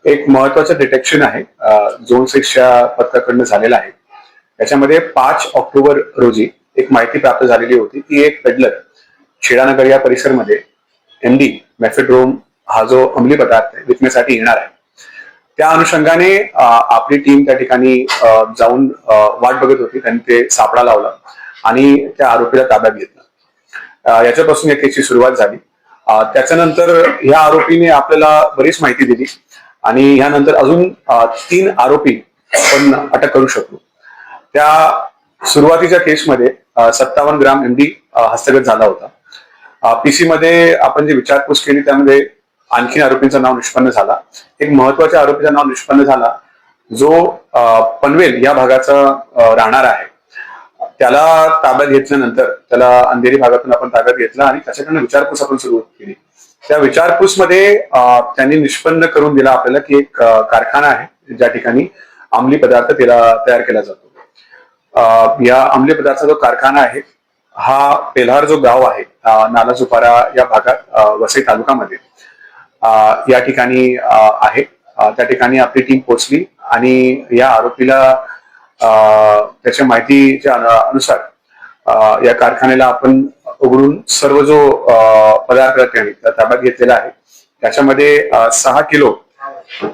एक महत्वाचं डिटेक्शन आहे झोन 6च्या पथकाकडनं झालेलं आहे. याच्यामध्ये 5 ऑक्टोबर रोजी एक माहिती प्राप्त झालेली होती की एक पेडलर शिळानगर या परिसरमध्ये एमडी मेफेड्रोम हा जो अंमली पदार्थ विकण्यासाठी येणार आहे. त्या अनुषंगाने आपली टीम त्या ठिकाणी जाऊन वाट बघत होती. त्यांनी ते सापळा लावला आणि त्या आरोपीला ताब्यात घेतलं. याच्यापासून या केसची सुरुवात झाली. त्याच्यानंतर ह्या आरोपीने आपल्याला बरीच माहिती दिली आणि ह्यानंतर अजून 3 आरोपी आपण अटक करू शकलो. त्या सुरुवातीच्या केसमध्ये 57 ग्राम एमडी हस्तगत झाला होता. पीसी मध्ये आपण जी विचारपूस केली त्यामध्ये आणखी आरोपींचं नाव निष्पन्न झाला. एक महत्वाच्या आरोपीचं नाव निष्पन्न झाला जो पनवेल या भागाचा राहणार आहे. त्याला ताब्यात घेतल्यानंतर त्याला अंधेरी भागातून आपण ताब्यात घेतला आणि त्याच्याकडनं विचारपूस आपण सुरू केली. त्या विचारपूस मध्ये त्यांनी निष्पन्न करून दिला आपल्याला की एक कारखाना आहे ज्या ठिकाणी अंमली पदार्थ तयार केला जातो. या अंमली पदार्थाचा जो कारखाना आहे हा पेल्हार जो गाव आहे नालासोपारा या भागात वसई तालुक्यामध्ये या ठिकाणी आहे. त्या ठिकाणी आपली टीम पोहोचली आणि या आरोपीला त्याच्या माहितीच्या अनुसार या कारखान्याला आपण उघडून सर्व जो पदार्थ ताब्यात घेतलेला आहे त्याच्यामध्ये 6 किलो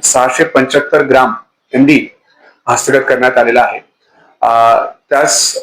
675 ग्राम एमडी हस्तगत करण्यात आलेला आहे. त्यास